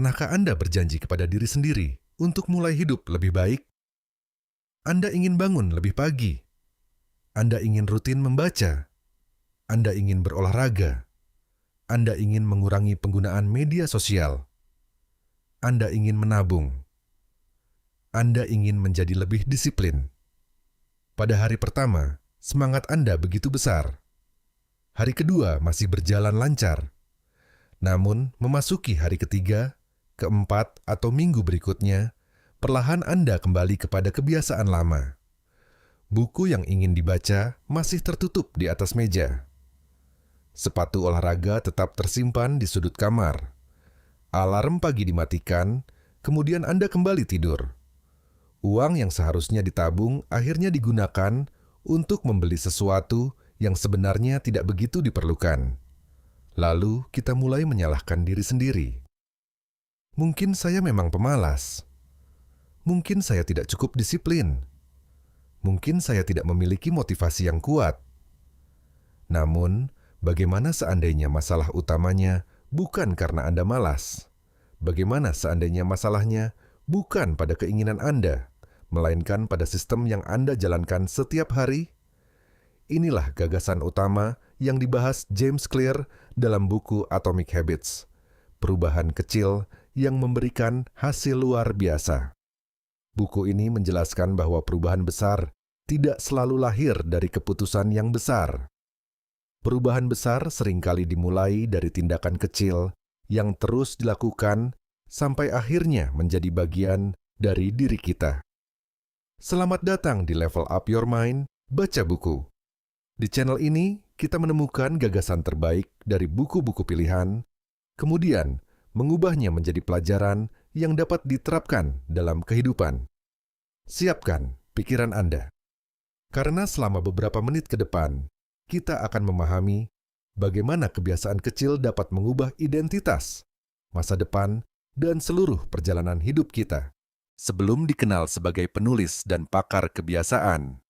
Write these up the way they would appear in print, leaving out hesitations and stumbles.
Pernahkah Anda berjanji kepada diri sendiri untuk mulai hidup lebih baik? Anda ingin bangun lebih pagi. Anda ingin rutin membaca. Anda ingin berolahraga. Anda ingin mengurangi penggunaan media sosial. Anda ingin menabung. Anda ingin menjadi lebih disiplin. Pada hari pertama, semangat Anda begitu besar. Hari kedua masih berjalan lancar. Namun, memasuki hari ketiga, keempat, atau minggu berikutnya, perlahan Anda kembali kepada kebiasaan lama. Buku yang ingin dibaca masih tertutup di atas meja. Sepatu olahraga tetap tersimpan di sudut kamar. Alarm pagi dimatikan, kemudian Anda kembali tidur. Uang yang seharusnya ditabung akhirnya digunakan untuk membeli sesuatu yang sebenarnya tidak begitu diperlukan. Lalu kita mulai menyalahkan diri sendiri. Mungkin saya memang pemalas. Mungkin saya tidak cukup disiplin. Mungkin saya tidak memiliki motivasi yang kuat. Namun, bagaimana seandainya masalah utamanya bukan karena Anda malas? Bagaimana seandainya masalahnya bukan pada keinginan Anda, melainkan pada sistem yang Anda jalankan setiap hari? Inilah gagasan utama yang dibahas James Clear dalam buku Atomic Habits, perubahan kecil yang memberikan hasil luar biasa. Buku ini menjelaskan bahwa perubahan besar tidak selalu lahir dari keputusan yang besar. Perubahan besar seringkali dimulai dari tindakan kecil yang terus dilakukan sampai akhirnya menjadi bagian dari diri kita. Selamat datang di Level Up Your Mind, baca buku. Di channel ini, kita menemukan gagasan terbaik dari buku-buku pilihan, kemudian mengubahnya menjadi pelajaran yang dapat diterapkan dalam kehidupan. Siapkan pikiran Anda. Karena selama beberapa menit ke depan, kita akan memahami bagaimana kebiasaan kecil dapat mengubah identitas, masa depan, dan seluruh perjalanan hidup kita. Sebelum dikenal sebagai penulis dan pakar kebiasaan,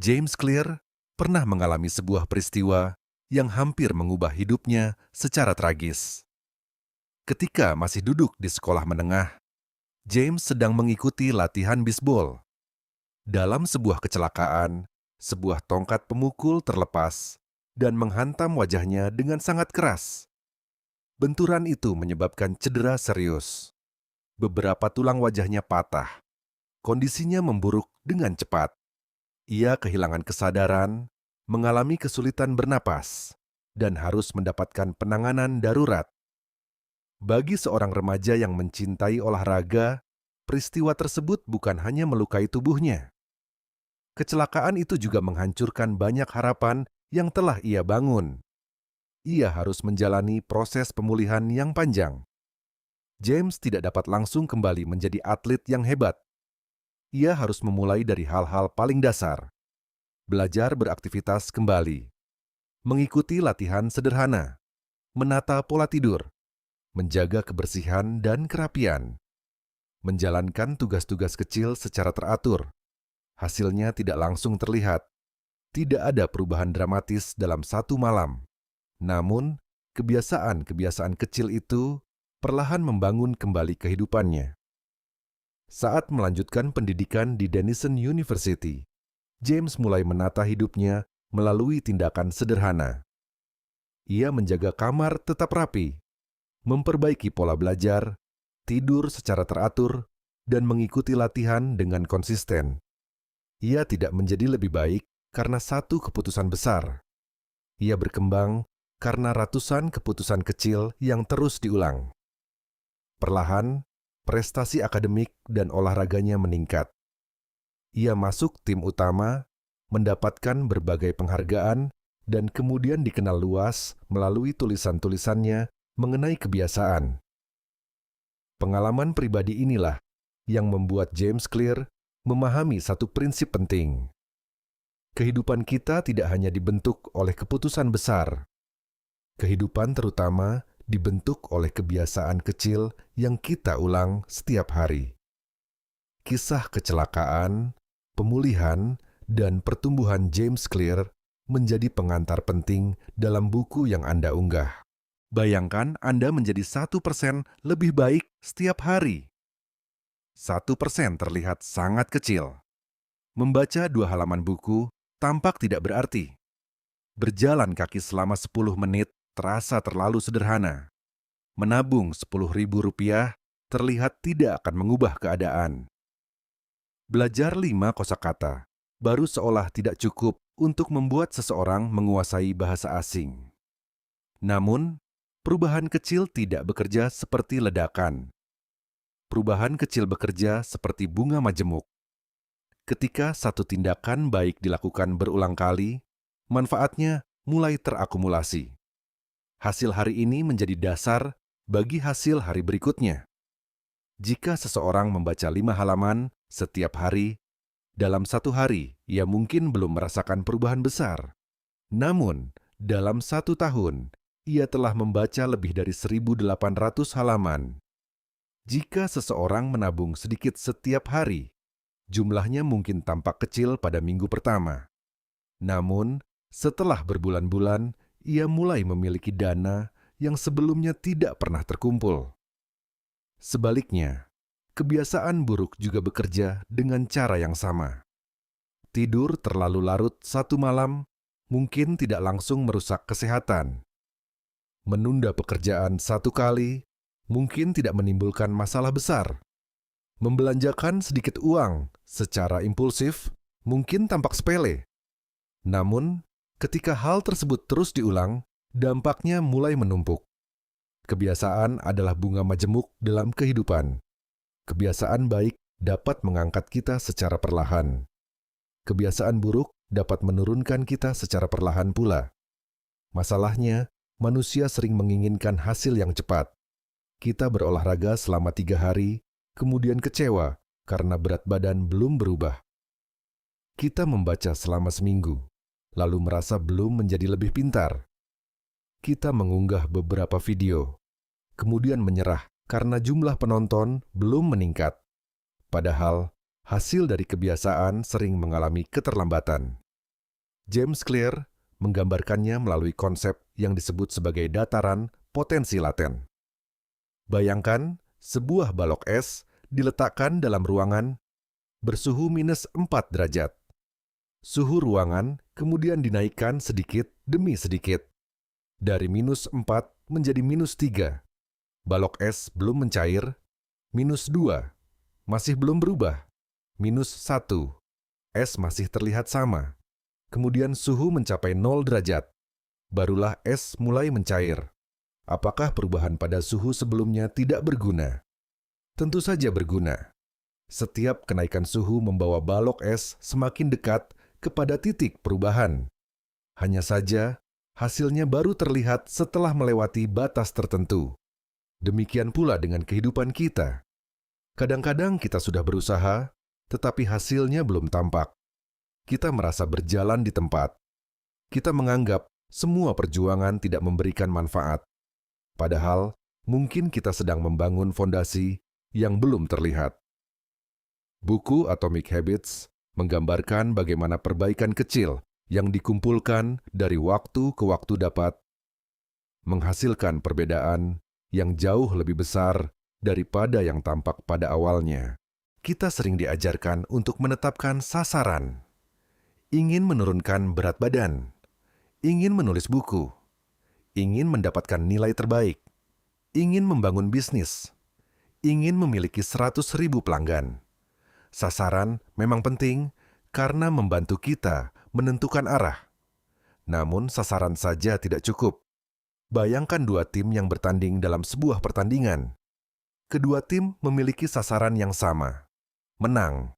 James Clear pernah mengalami sebuah peristiwa yang hampir mengubah hidupnya secara tragis. Ketika masih duduk di sekolah menengah, James sedang mengikuti latihan bisbol. Dalam sebuah kecelakaan, sebuah tongkat pemukul terlepas dan menghantam wajahnya dengan sangat keras. Benturan itu menyebabkan cedera serius. Beberapa tulang wajahnya patah. Kondisinya memburuk dengan cepat. Ia kehilangan kesadaran, mengalami kesulitan bernapas, dan harus mendapatkan penanganan darurat. Bagi seorang remaja yang mencintai olahraga, peristiwa tersebut bukan hanya melukai tubuhnya. Kecelakaan itu juga menghancurkan banyak harapan yang telah ia bangun. Ia harus menjalani proses pemulihan yang panjang. James tidak dapat langsung kembali menjadi atlet yang hebat. Ia harus memulai dari hal-hal paling dasar. Belajar beraktivitas kembali. Mengikuti latihan sederhana. Menata pola tidur. Menjaga kebersihan dan kerapian. Menjalankan tugas-tugas kecil secara teratur. Hasilnya tidak langsung terlihat. Tidak ada perubahan dramatis dalam satu malam. Namun, kebiasaan-kebiasaan kecil itu perlahan membangun kembali kehidupannya. Saat melanjutkan pendidikan di Denison University, James mulai menata hidupnya melalui tindakan sederhana. Ia menjaga kamar tetap rapi, memperbaiki pola belajar, tidur secara teratur, dan mengikuti latihan dengan konsisten. Ia tidak menjadi lebih baik karena satu keputusan besar. Ia berkembang karena ratusan keputusan kecil yang terus diulang. Perlahan, prestasi akademik dan olahraganya meningkat. Ia masuk tim utama, mendapatkan berbagai penghargaan, dan kemudian dikenal luas melalui tulisan-tulisannya mengenai kebiasaan. Pengalaman pribadi inilah yang membuat James Clear memahami satu prinsip penting. Kehidupan kita tidak hanya dibentuk oleh keputusan besar. Kehidupan terutama dibentuk oleh kebiasaan kecil yang kita ulang setiap hari. Kisah kecelakaan, pemulihan, dan pertumbuhan James Clear menjadi pengantar penting dalam buku yang Anda unggah. Bayangkan Anda menjadi 1% lebih baik setiap hari. 1% terlihat sangat kecil. Membaca 2 halaman buku tampak tidak berarti. Berjalan kaki selama 10 menit terasa terlalu sederhana. Menabung Rp10.000 terlihat tidak akan mengubah keadaan. Belajar 5 kosakata baru seolah tidak cukup untuk membuat seseorang menguasai bahasa asing. Namun, perubahan kecil tidak bekerja seperti ledakan. Perubahan kecil bekerja seperti bunga majemuk. Ketika satu tindakan baik dilakukan berulang kali, manfaatnya mulai terakumulasi. Hasil hari ini menjadi dasar bagi hasil hari berikutnya. Jika seseorang membaca 5 halaman setiap hari, dalam 1 hari ia mungkin belum merasakan perubahan besar. Namun, dalam 1 tahun, ia telah membaca lebih dari 1.800 halaman. Jika seseorang menabung sedikit setiap hari, jumlahnya mungkin tampak kecil pada minggu pertama. Namun, setelah berbulan-bulan, ia mulai memiliki dana yang sebelumnya tidak pernah terkumpul. Sebaliknya, kebiasaan buruk juga bekerja dengan cara yang sama. Tidur terlalu larut 1 malam mungkin tidak langsung merusak kesehatan. Menunda pekerjaan 1 kali mungkin tidak menimbulkan masalah besar. Membelanjakan sedikit uang secara impulsif mungkin tampak sepele. Namun, ketika hal tersebut terus diulang, dampaknya mulai menumpuk. Kebiasaan adalah bunga majemuk dalam kehidupan. Kebiasaan baik dapat mengangkat kita secara perlahan. Kebiasaan buruk dapat menurunkan kita secara perlahan pula. Masalahnya, manusia sering menginginkan hasil yang cepat. Kita berolahraga selama 3 hari, kemudian kecewa karena berat badan belum berubah. Kita membaca selama seminggu, lalu merasa belum menjadi lebih pintar. Kita mengunggah beberapa video, kemudian menyerah karena jumlah penonton belum meningkat. Padahal, hasil dari kebiasaan sering mengalami keterlambatan. James Clear menggambarkannya melalui konsep yang disebut sebagai dataran potensi laten. Bayangkan sebuah balok es diletakkan dalam ruangan bersuhu minus 4 derajat. Suhu ruangan kemudian dinaikkan sedikit demi sedikit. Dari minus 4 menjadi minus 3. Balok es belum mencair. Minus 2. Masih belum berubah. Minus 1. Es masih terlihat sama. Kemudian suhu mencapai 0 derajat. Barulah es mulai mencair. Apakah perubahan pada suhu sebelumnya tidak berguna? Tentu saja berguna. Setiap kenaikan suhu membawa balok es semakin dekat kepada titik perubahan. Hanya saja, hasilnya baru terlihat setelah melewati batas tertentu. Demikian pula dengan kehidupan kita. Kadang-kadang kita sudah berusaha, tetapi hasilnya belum tampak. Kita merasa berjalan di tempat. Kita menganggap semua perjuangan tidak memberikan manfaat. Padahal, mungkin kita sedang membangun fondasi yang belum terlihat. Buku Atomic Habits menggambarkan bagaimana perbaikan kecil yang dikumpulkan dari waktu ke waktu dapat menghasilkan perbedaan yang jauh lebih besar daripada yang tampak pada awalnya. Kita sering diajarkan untuk menetapkan sasaran. Ingin menurunkan berat badan, ingin menulis buku, ingin mendapatkan nilai terbaik, ingin membangun bisnis, ingin memiliki 100.000 pelanggan. Sasaran memang penting karena membantu kita menentukan arah. Namun sasaran saja tidak cukup. Bayangkan 2 tim yang bertanding dalam sebuah pertandingan. Kedua tim memiliki sasaran yang sama, menang.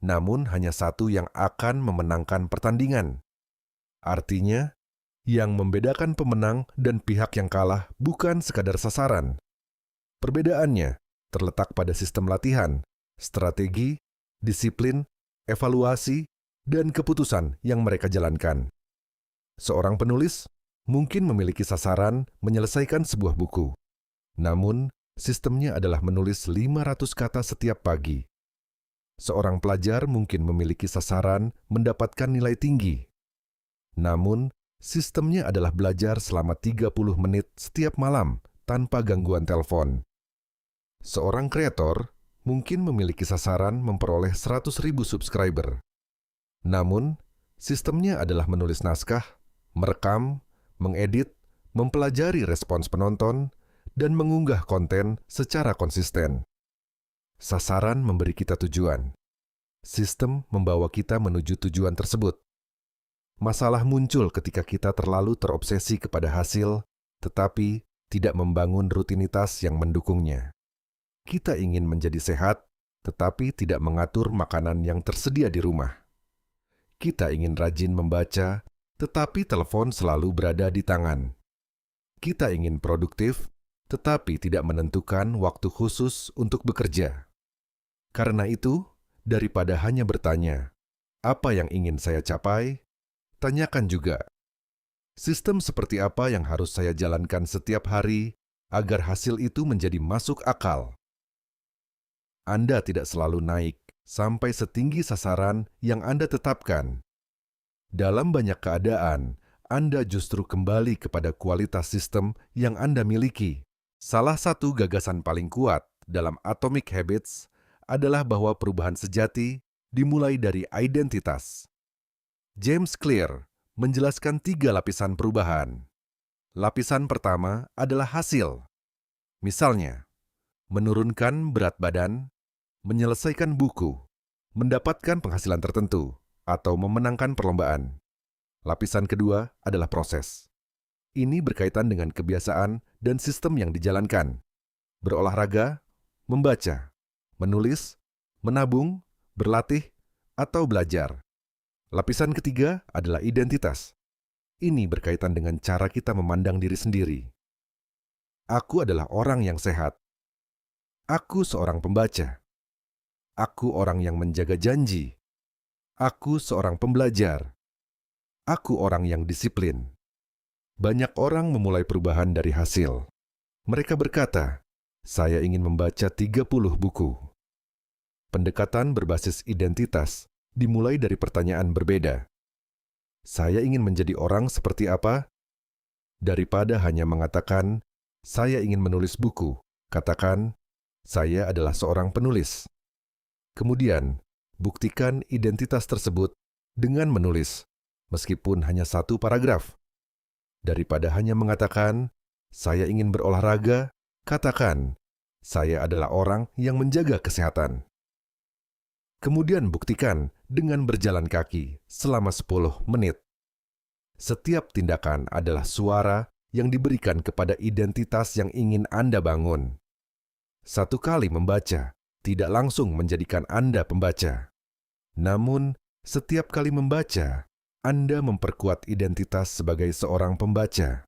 Namun hanya satu yang akan memenangkan pertandingan. Artinya, yang membedakan pemenang dan pihak yang kalah bukan sekadar sasaran. Perbedaannya terletak pada sistem latihan, strategi, disiplin, evaluasi, dan keputusan yang mereka jalankan. Seorang penulis mungkin memiliki sasaran menyelesaikan sebuah buku. Namun, sistemnya adalah menulis 500 kata setiap pagi. Seorang pelajar mungkin memiliki sasaran mendapatkan nilai tinggi. Namun, Sistemnya adalah belajar selama 30 menit setiap malam tanpa gangguan telepon. Seorang kreator mungkin memiliki sasaran memperoleh 100.000 subscriber. Namun, sistemnya adalah menulis naskah, merekam, mengedit, mempelajari respons penonton, dan mengunggah konten secara konsisten. Sasaran memberi kita tujuan. Sistem membawa kita menuju tujuan tersebut. Masalah muncul ketika kita terlalu terobsesi kepada hasil, tetapi tidak membangun rutinitas yang mendukungnya. Kita ingin menjadi sehat, tetapi tidak mengatur makanan yang tersedia di rumah. Kita ingin rajin membaca, tetapi telepon selalu berada di tangan. Kita ingin produktif, tetapi tidak menentukan waktu khusus untuk bekerja. Karena itu, daripada hanya bertanya, apa yang ingin saya capai? Tanyakan juga, sistem seperti apa yang harus saya jalankan setiap hari agar hasil itu menjadi masuk akal? Anda tidak selalu naik sampai setinggi sasaran yang Anda tetapkan. Dalam banyak keadaan, Anda justru kembali kepada kualitas sistem yang Anda miliki. Salah satu gagasan paling kuat dalam Atomic Habits adalah bahwa perubahan sejati dimulai dari identitas. James Clear menjelaskan 3 lapisan perubahan. Lapisan pertama adalah hasil. Misalnya, menurunkan berat badan, menyelesaikan buku, mendapatkan penghasilan tertentu, atau memenangkan perlombaan. Lapisan kedua adalah proses. Ini berkaitan dengan kebiasaan dan sistem yang dijalankan. Berolahraga, membaca, menulis, menabung, berlatih, atau belajar. Lapisan ketiga adalah identitas. Ini berkaitan dengan cara kita memandang diri sendiri. Aku adalah orang yang sehat. Aku seorang pembaca. Aku orang yang menjaga janji. Aku seorang pembelajar. Aku orang yang disiplin. Banyak orang memulai perubahan dari hasil. Mereka berkata, saya ingin membaca 30 buku. Pendekatan berbasis identitas dimulai dari pertanyaan berbeda. Saya ingin menjadi orang seperti apa? Daripada hanya mengatakan, saya ingin menulis buku, katakan, saya adalah seorang penulis. Kemudian, buktikan identitas tersebut dengan menulis, meskipun hanya 1 paragraf. Daripada hanya mengatakan, saya ingin berolahraga, katakan, saya adalah orang yang menjaga kesehatan. Kemudian buktikan dengan berjalan kaki selama 10 menit. Setiap tindakan adalah suara yang diberikan kepada identitas yang ingin Anda bangun. 1 kali membaca tidak langsung menjadikan Anda pembaca. Namun, setiap kali membaca, Anda memperkuat identitas sebagai seorang pembaca.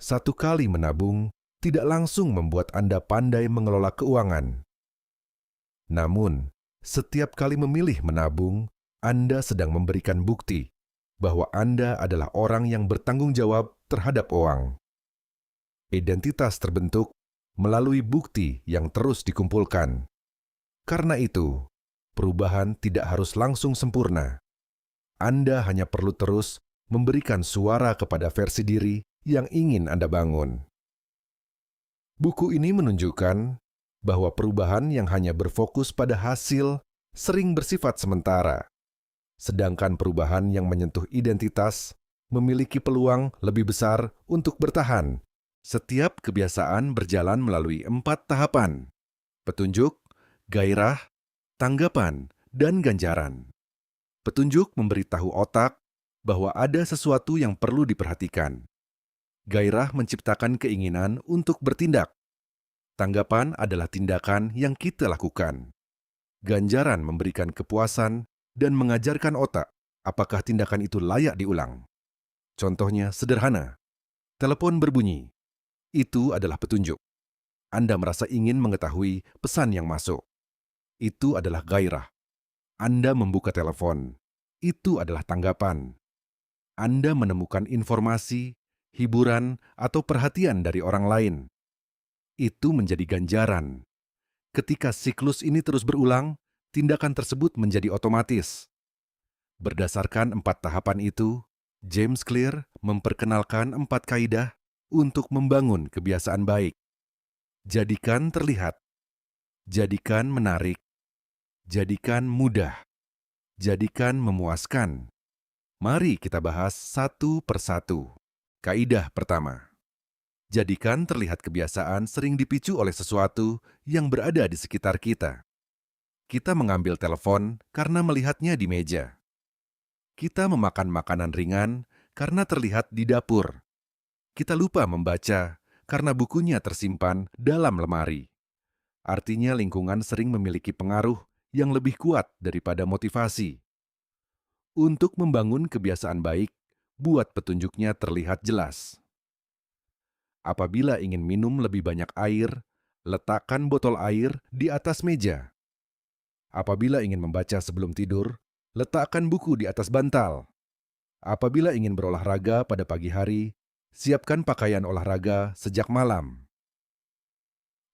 1 kali menabung tidak langsung membuat Anda pandai mengelola keuangan. Namun, setiap kali memilih menabung, Anda sedang memberikan bukti bahwa Anda adalah orang yang bertanggung jawab terhadap uang. Identitas terbentuk melalui bukti yang terus dikumpulkan. Karena itu, perubahan tidak harus langsung sempurna. Anda hanya perlu terus memberikan suara kepada versi diri yang ingin Anda bangun. Buku ini menunjukkan bahwa perubahan yang hanya berfokus pada hasil sering bersifat sementara, sedangkan perubahan yang menyentuh identitas memiliki peluang lebih besar untuk bertahan. Setiap kebiasaan berjalan melalui 4 tahapan: petunjuk, gairah, tanggapan, dan ganjaran. Petunjuk memberitahu otak bahwa ada sesuatu yang perlu diperhatikan. Gairah menciptakan keinginan untuk bertindak. Tanggapan adalah tindakan yang kita lakukan. Ganjaran memberikan kepuasan dan mengajarkan otak apakah tindakan itu layak diulang. Contohnya sederhana. Telepon berbunyi. Itu adalah petunjuk. Anda merasa ingin mengetahui pesan yang masuk. Itu adalah gairah. Anda membuka telepon. Itu adalah tanggapan. Anda menemukan informasi, hiburan, atau perhatian dari orang lain. Itu menjadi ganjaran. Ketika siklus ini terus berulang, tindakan tersebut menjadi otomatis. Berdasarkan 4 tahapan itu, James Clear memperkenalkan 4 kaidah untuk membangun kebiasaan baik. Jadikan terlihat, jadikan menarik, jadikan mudah, jadikan memuaskan. Mari kita bahas satu persatu. Kaidah pertama. Jadikan terlihat kebiasaan sering dipicu oleh sesuatu yang berada di sekitar kita. Kita mengambil telepon karena melihatnya di meja. Kita memakan makanan ringan karena terlihat di dapur. Kita lupa membaca karena bukunya tersimpan dalam lemari. Artinya lingkungan sering memiliki pengaruh yang lebih kuat daripada motivasi. Untuk membangun kebiasaan baik, buat petunjuknya terlihat jelas. Apabila ingin minum lebih banyak air, letakkan botol air di atas meja. Apabila ingin membaca sebelum tidur, letakkan buku di atas bantal. Apabila ingin berolahraga pada pagi hari, siapkan pakaian olahraga sejak malam.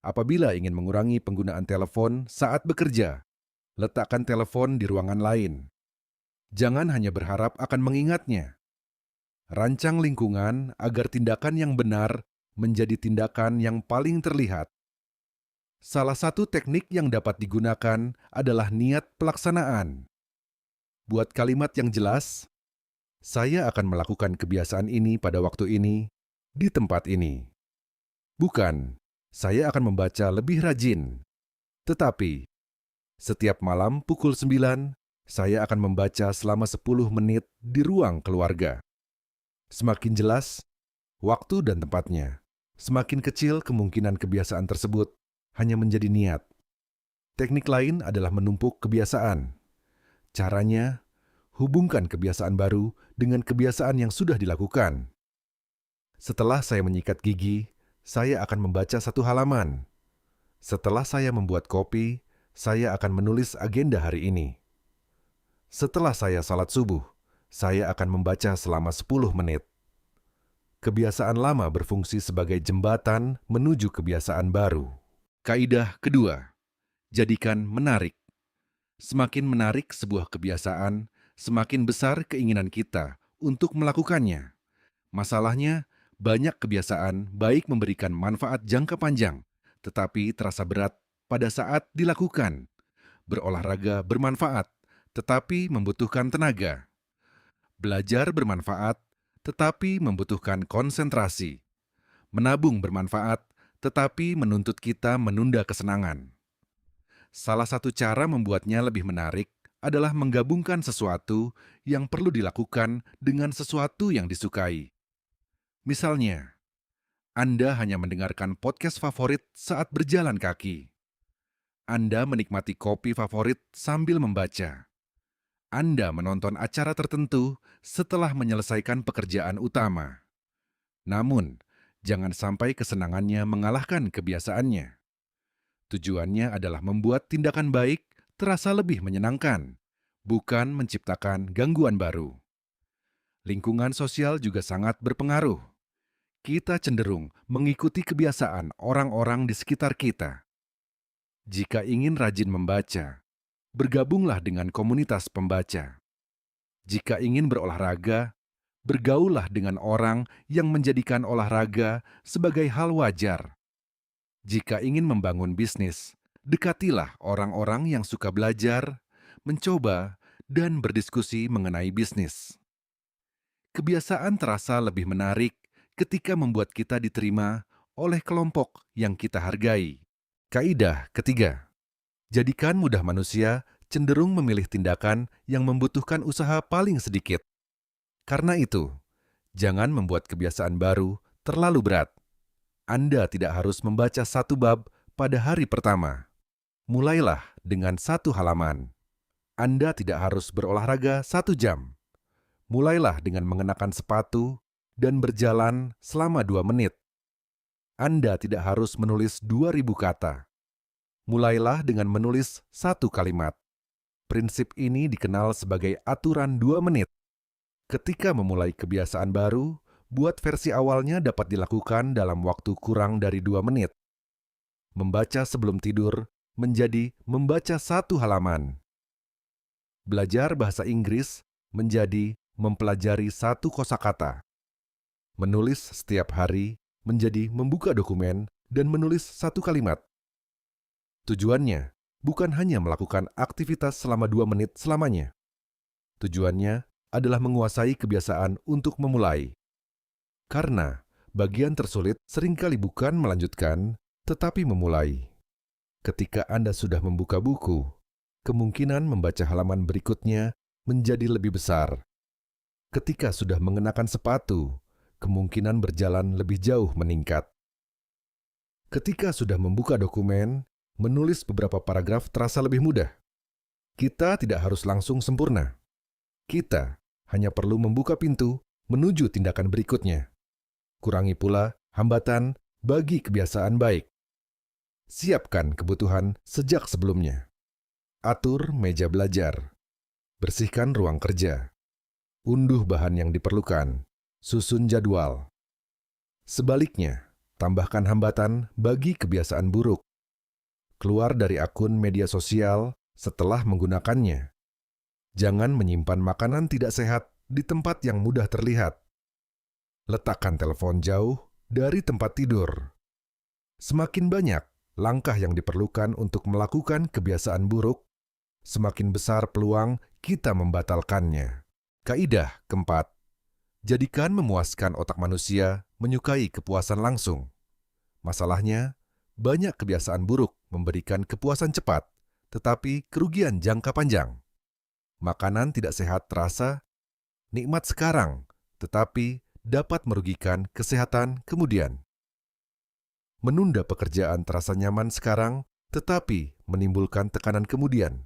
Apabila ingin mengurangi penggunaan telepon saat bekerja, letakkan telepon di ruangan lain. Jangan hanya berharap akan mengingatnya. Rancang lingkungan agar tindakan yang benar menjadi tindakan yang paling terlihat. Salah satu teknik yang dapat digunakan adalah niat pelaksanaan. Buat kalimat yang jelas, saya akan melakukan kebiasaan ini pada waktu ini, di tempat ini. Bukan, saya akan membaca lebih rajin. Tetapi, setiap malam pukul 9, saya akan membaca selama 10 menit di ruang keluarga. Semakin jelas, waktu dan tempatnya, semakin kecil kemungkinan kebiasaan tersebut hanya menjadi niat. Teknik lain adalah menumpuk kebiasaan. Caranya, hubungkan kebiasaan baru dengan kebiasaan yang sudah dilakukan. Setelah saya menyikat gigi, saya akan membaca 1 halaman. Setelah saya membuat kopi, saya akan menulis agenda hari ini. Setelah saya salat subuh, saya akan membaca selama 10 menit. Kebiasaan lama berfungsi sebagai jembatan menuju kebiasaan baru. Kaidah kedua, jadikan menarik. Semakin menarik sebuah kebiasaan, semakin besar keinginan kita untuk melakukannya. Masalahnya, banyak kebiasaan baik memberikan manfaat jangka panjang, tetapi terasa berat pada saat dilakukan. Berolahraga bermanfaat, tetapi membutuhkan tenaga. Belajar bermanfaat, tetapi membutuhkan konsentrasi. Menabung bermanfaat, tetapi menuntut kita menunda kesenangan. Salah satu cara membuatnya lebih menarik adalah menggabungkan sesuatu yang perlu dilakukan dengan sesuatu yang disukai. Misalnya, Anda hanya mendengarkan podcast favorit saat berjalan kaki. Anda menikmati kopi favorit sambil membaca. Anda menonton acara tertentu setelah menyelesaikan pekerjaan utama. Namun, jangan sampai kesenangannya mengalahkan kebiasaannya. Tujuannya adalah membuat tindakan baik terasa lebih menyenangkan, bukan menciptakan gangguan baru. Lingkungan sosial juga sangat berpengaruh. Kita cenderung mengikuti kebiasaan orang-orang di sekitar kita. Jika ingin rajin membaca, bergabunglah dengan komunitas pembaca. Jika ingin berolahraga, bergaullah dengan orang yang menjadikan olahraga sebagai hal wajar. Jika ingin membangun bisnis, dekatilah orang-orang yang suka belajar, mencoba, dan berdiskusi mengenai bisnis. Kebiasaan terasa lebih menarik ketika membuat kita diterima oleh kelompok yang kita hargai. Kaidah ketiga, jadikan mudah manusia cenderung memilih tindakan yang membutuhkan usaha paling sedikit. Karena itu, jangan membuat kebiasaan baru terlalu berat. Anda tidak harus membaca 1 bab pada hari pertama. Mulailah dengan 1 halaman. Anda tidak harus berolahraga 1 jam. Mulailah dengan mengenakan sepatu dan berjalan selama 2 menit. Anda tidak harus menulis 2.000 kata. Mulailah dengan menulis 1 kalimat. Prinsip ini dikenal sebagai aturan 2 menit. Ketika memulai kebiasaan baru, buat versi awalnya dapat dilakukan dalam waktu kurang dari 2 menit. Membaca sebelum tidur menjadi membaca 1 halaman. Belajar bahasa Inggris menjadi mempelajari satu kosakata. Menulis setiap hari menjadi membuka dokumen dan menulis satu kalimat. Tujuannya bukan hanya melakukan aktivitas selama 2 menit selamanya. Tujuannya adalah menguasai kebiasaan untuk memulai. Karena bagian tersulit seringkali bukan melanjutkan, tetapi memulai. Ketika Anda sudah membuka buku, kemungkinan membaca halaman berikutnya menjadi lebih besar. Ketika sudah mengenakan sepatu, kemungkinan berjalan lebih jauh meningkat. Ketika sudah membuka dokumen, menulis beberapa paragraf terasa lebih mudah. Kita tidak harus langsung sempurna. Kita hanya perlu membuka pintu menuju tindakan berikutnya. Kurangi pula hambatan bagi kebiasaan baik. Siapkan kebutuhan sejak sebelumnya. Atur meja belajar. Bersihkan ruang kerja. Unduh bahan yang diperlukan. Susun jadwal. Sebaliknya, tambahkan hambatan bagi kebiasaan buruk. Keluar dari akun media sosial setelah menggunakannya. Jangan menyimpan makanan tidak sehat di tempat yang mudah terlihat. Letakkan telepon jauh dari tempat tidur. Semakin banyak langkah yang diperlukan untuk melakukan kebiasaan buruk, semakin besar peluang kita membatalkannya. Kaidah keempat, jadikan memuaskan otak manusia menyukai kepuasan langsung. Masalahnya, banyak kebiasaan buruk memberikan kepuasan cepat, tetapi kerugian jangka panjang. Makanan tidak sehat terasa, nikmat sekarang, tetapi dapat merugikan kesehatan kemudian. Menunda pekerjaan terasa nyaman sekarang, tetapi menimbulkan tekanan kemudian.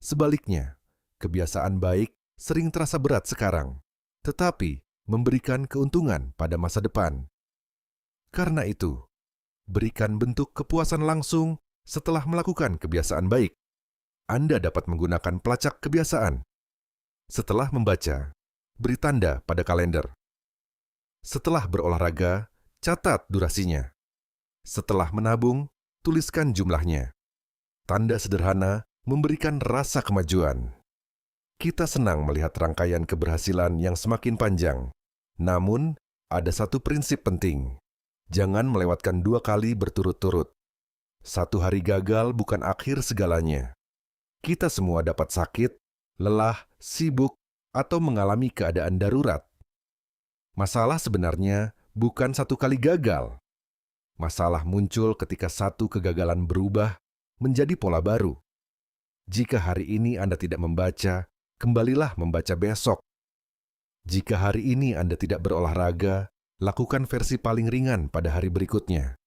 Sebaliknya, kebiasaan baik sering terasa berat sekarang, tetapi memberikan keuntungan pada masa depan. Karena itu, berikan bentuk kepuasan langsung setelah melakukan kebiasaan baik. Anda dapat menggunakan pelacak kebiasaan. Setelah membaca, beri tanda pada kalender. Setelah berolahraga, catat durasinya. Setelah menabung, tuliskan jumlahnya. Tanda sederhana memberikan rasa kemajuan. Kita senang melihat rangkaian keberhasilan yang semakin panjang. Namun, ada satu prinsip penting. Jangan melewatkan 2 kali berturut-turut. 1 hari gagal bukan akhir segalanya. Kita semua dapat sakit, lelah, sibuk, atau mengalami keadaan darurat. Masalah sebenarnya bukan 1 kali gagal. Masalah muncul ketika 1 kegagalan berubah menjadi pola baru. Jika hari ini Anda tidak membaca, kembalilah membaca besok. Jika hari ini Anda tidak berolahraga, lakukan versi paling ringan pada hari berikutnya.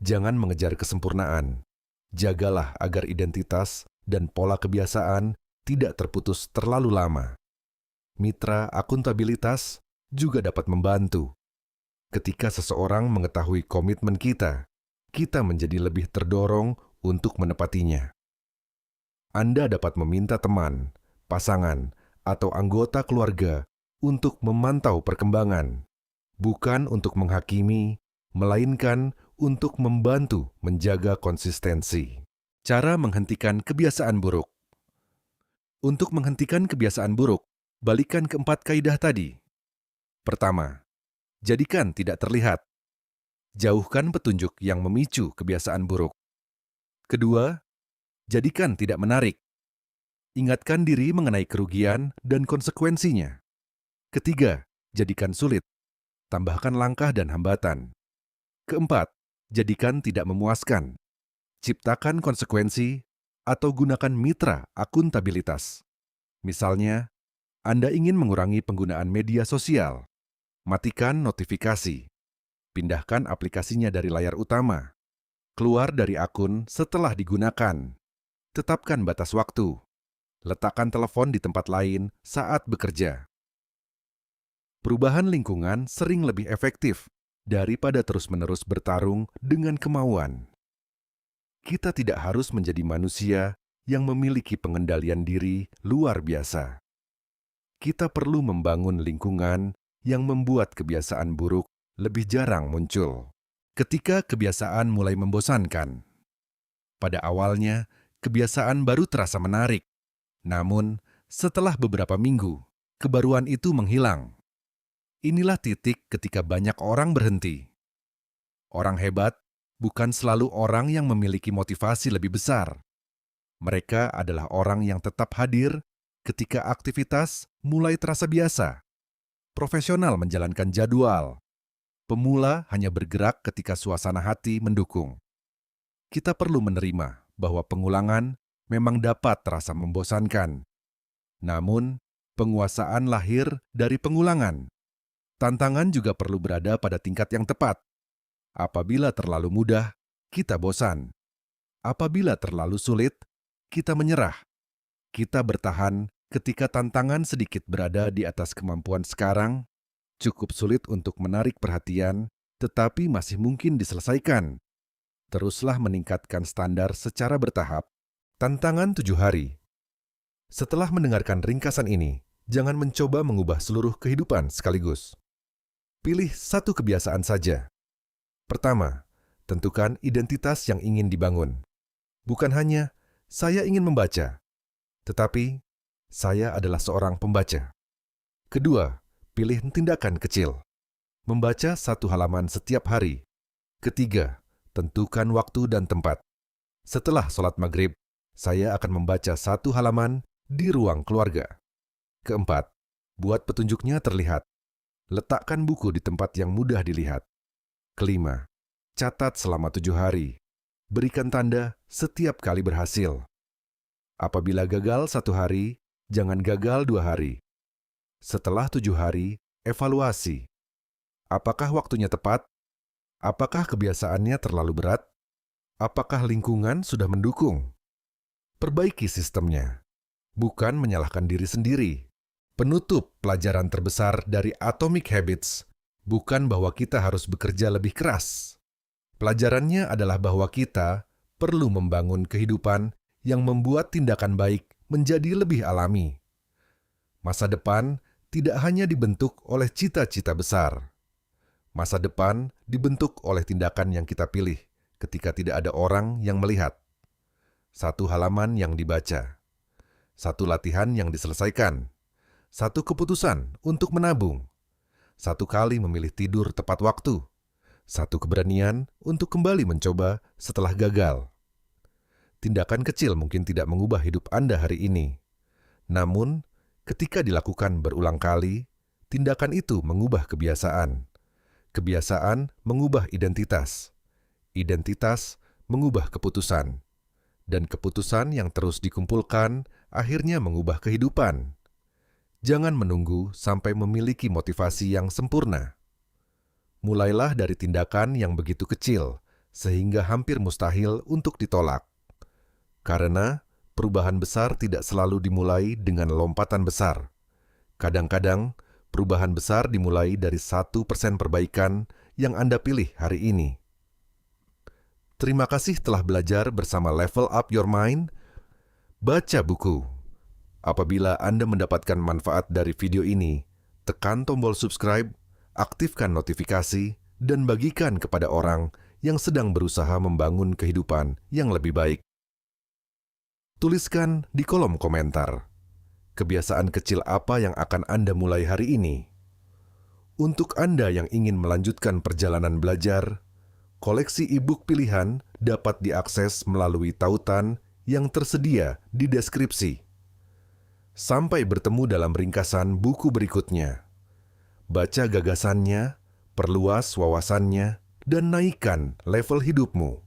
Jangan mengejar kesempurnaan. Jagalah agar identitas dan pola kebiasaan tidak terputus terlalu lama. Mitra akuntabilitas juga dapat membantu. Ketika seseorang mengetahui komitmen kita menjadi lebih terdorong untuk menepatinya. Anda dapat meminta teman, pasangan, atau anggota keluarga untuk memantau perkembangan, bukan untuk menghakimi, melainkan untuk membantu menjaga konsistensi. Cara menghentikan kebiasaan buruk. Untuk menghentikan kebiasaan buruk, balikan ke 4 kaidah tadi. Pertama, jadikan tidak terlihat. Jauhkan petunjuk yang memicu kebiasaan buruk. Kedua, jadikan tidak menarik. Ingatkan diri mengenai kerugian dan konsekuensinya. Ketiga, jadikan sulit. Tambahkan langkah dan hambatan. Keempat, jadikan tidak memuaskan. Ciptakan konsekuensi atau gunakan mitra akuntabilitas. Misalnya, Anda ingin mengurangi penggunaan media sosial. Matikan notifikasi. Pindahkan aplikasinya dari layar utama. Keluar dari akun setelah digunakan. Tetapkan batas waktu. Letakkan telepon di tempat lain saat bekerja. Perubahan lingkungan sering lebih efektif daripada terus-menerus bertarung dengan kemauan. Kita tidak harus menjadi manusia yang memiliki pengendalian diri luar biasa. Kita perlu membangun lingkungan yang membuat kebiasaan buruk lebih jarang muncul. Ketika kebiasaan mulai membosankan. Pada awalnya, kebiasaan baru terasa menarik. Namun, setelah beberapa minggu, kebaruan itu menghilang. Inilah titik ketika banyak orang berhenti. Orang hebat bukan selalu orang yang memiliki motivasi lebih besar. Mereka adalah orang yang tetap hadir ketika aktivitas mulai terasa biasa. Profesional menjalankan jadwal. Pemula hanya bergerak ketika suasana hati mendukung. Kita perlu menerima bahwa pengulangan memang dapat terasa membosankan. Namun, penguasaan lahir dari pengulangan. Tantangan juga perlu berada pada tingkat yang tepat. Apabila terlalu mudah, kita bosan. Apabila terlalu sulit, kita menyerah. Kita bertahan ketika tantangan sedikit berada di atas kemampuan sekarang, cukup sulit untuk menarik perhatian, tetapi masih mungkin diselesaikan. Teruslah meningkatkan standar secara bertahap. Tantangan 7 hari. Setelah mendengarkan ringkasan ini, jangan mencoba mengubah seluruh kehidupan sekaligus. Pilih satu kebiasaan saja. Pertama, tentukan identitas yang ingin dibangun. Bukan hanya, saya ingin membaca, tetapi saya adalah seorang pembaca. Kedua, pilih tindakan kecil. Membaca 1 halaman setiap hari. Ketiga, tentukan waktu dan tempat. Setelah sholat maghrib, saya akan membaca 1 halaman di ruang keluarga. Keempat, buat petunjuknya terlihat. Letakkan buku di tempat yang mudah dilihat. Kelima, catat selama 7 hari. Berikan tanda setiap kali berhasil. Apabila gagal 1 hari, jangan gagal 2 hari. Setelah 7 hari, evaluasi. Apakah waktunya tepat? Apakah kebiasaannya terlalu berat? Apakah lingkungan sudah mendukung? Perbaiki sistemnya. Bukan menyalahkan diri sendiri. Penutup pelajaran terbesar dari Atomic Habits bukan bahwa kita harus bekerja lebih keras. Pelajarannya adalah bahwa kita perlu membangun kehidupan yang membuat tindakan baik menjadi lebih alami. Masa depan tidak hanya dibentuk oleh cita-cita besar. Masa depan dibentuk oleh tindakan yang kita pilih ketika tidak ada orang yang melihat. 1 halaman yang dibaca. 1 latihan yang diselesaikan. 1 keputusan untuk menabung. 1 kali memilih tidur tepat waktu. 1 keberanian untuk kembali mencoba setelah gagal. Tindakan kecil mungkin tidak mengubah hidup Anda hari ini. Namun, ketika dilakukan berulang kali, tindakan itu mengubah kebiasaan. Kebiasaan mengubah identitas. Identitas mengubah keputusan. Dan keputusan yang terus dikumpulkan akhirnya mengubah kehidupan. Jangan menunggu sampai memiliki motivasi yang sempurna. Mulailah dari tindakan yang begitu kecil, sehingga hampir mustahil untuk ditolak. Karena perubahan besar tidak selalu dimulai dengan lompatan besar. Kadang-kadang, perubahan besar dimulai dari 1% perbaikan yang Anda pilih hari ini. Terima kasih telah belajar bersama Level Up Your Mind. Baca buku. Apabila Anda mendapatkan manfaat dari video ini, tekan tombol subscribe, aktifkan notifikasi, dan bagikan kepada orang yang sedang berusaha membangun kehidupan yang lebih baik. Tuliskan di kolom komentar, kebiasaan kecil apa yang akan Anda mulai hari ini? Untuk Anda yang ingin melanjutkan perjalanan belajar, koleksi e-book pilihan dapat diakses melalui tautan yang tersedia di deskripsi. Sampai bertemu dalam ringkasan buku berikutnya. Baca gagasannya, perluas wawasannya, dan naikkan level hidupmu.